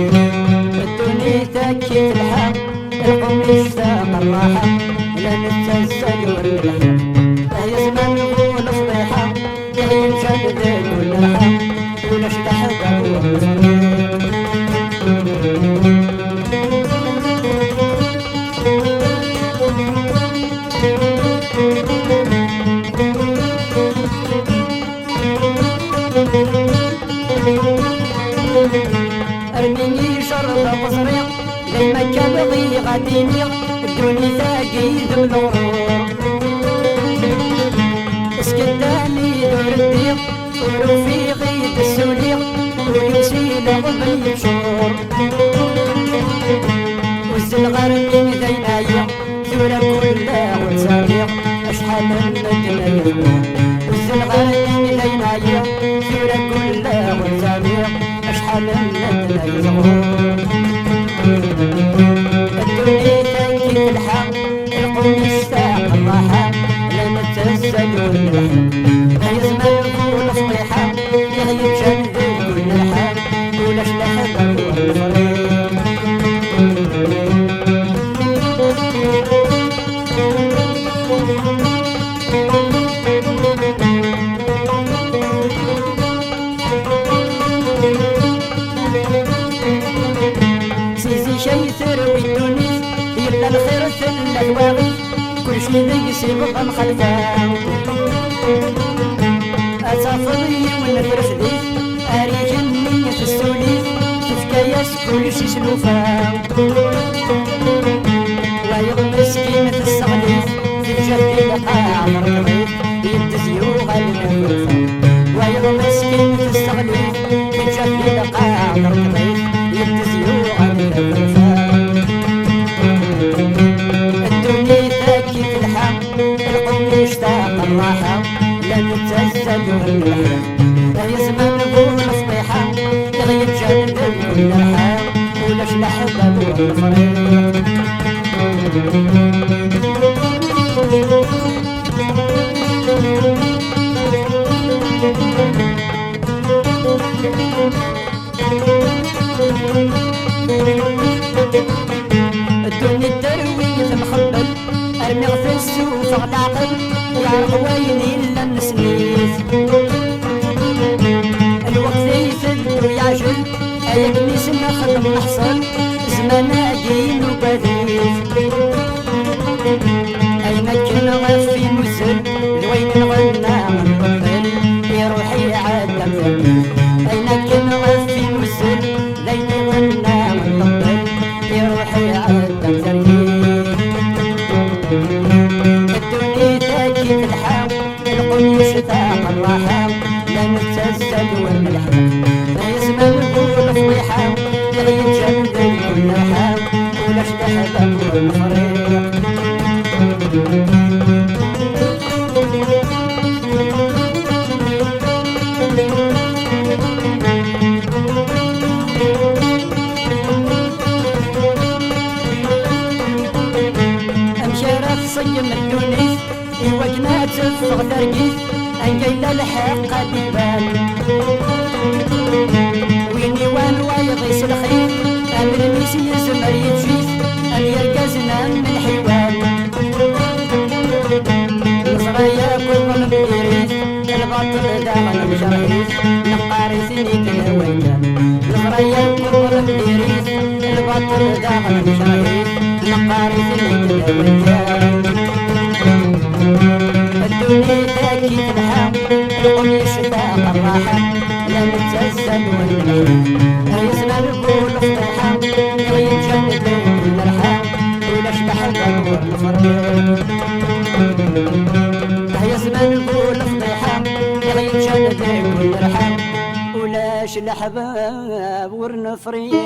الدنيا تكي الحق القوم يشتاق الراحة لا نتسجل ونلحق هي زمان نقول صبيحة هي مشدد ونلحق ولاش لحق ارميني شر بصري لما كان بضي غاديني الدنيا ثاقي ذم الغرور اسكتاني دور الديق ولو في غيد السوليق ويمشي لغبن يشور والزلغر من ذينايا ثورة كلها وتسابيق اشحال من الدنيا والزلغر من ذينايا ثورة كلها وتسابيق اشحال من الدنيا الدنيا تنكي الحق القوم يشتاق الراحة لا نتسجل ونلحق هي زمان نقول صبيحة يغيب جنب ونلحق ولاش لحق والفريق سيزي شي تروي الدنيا يبدا الخير ثلة الواغي كل شي ذي يسيبق مخلفة أتفضي ونفرش ذيك أريك النية في السوليف تفكاياس كل شي سلوفة ويغ مسكينة الصغليف في الجد لقاع مرقضيف يبدا زيوغ المنفوفة ويغ مسكينة الصغليف في الجد لقاع مرقضيف يبدا زيوغ المنفوفة الدنيا تاكي في الحق القوم يشتاق الراحة لا نتسجل ونلحق هي زمان نقول صبيحة يغيب جنب ونلحق ولاش لحق والفريق الدنيا الدروي المخبل ارمي غفلس وفقد عقل يعرف وين الا النسنيس الوقت يسد ويعجل ايا كنيس نخدم نحصل زمان قايل وبذيف اين كنا غفي نوزل لوين نغنى ونبطل يا روحي عاد اين كنا غفي نوزل لين نغنى ونبطل يا روحي عاد الدنيا تاكي في الحق القوم يشتاق الراحة لا نتسجل ونلحق هي زمان نقول صبيحة يغيب جنب ونلحق ولاش لحق والفريق صيم الدنيس الوجنة تفغ ترقيس انجيل الحق ديبان ويني وان وايضيس الخير امر ميسي يزمر يجيس ان يركزنا من حيوان نصريا كل مديريس البطل داغن مجرحيس نقاريسني تهويتا نصريا كل مديريس البطل داغن مجرحيس نقاريسني تهويتا الدنيا تاكي في الحق القوم يشتاق الراحة لا نتسجل ونلحق هي زمان نقول صبيحة يغيب جنب ونلحق ولاش لحق والفريق هي زمان نقول صبيحة يغيب جنب ونلحق ولاش الأحباب ورنفريق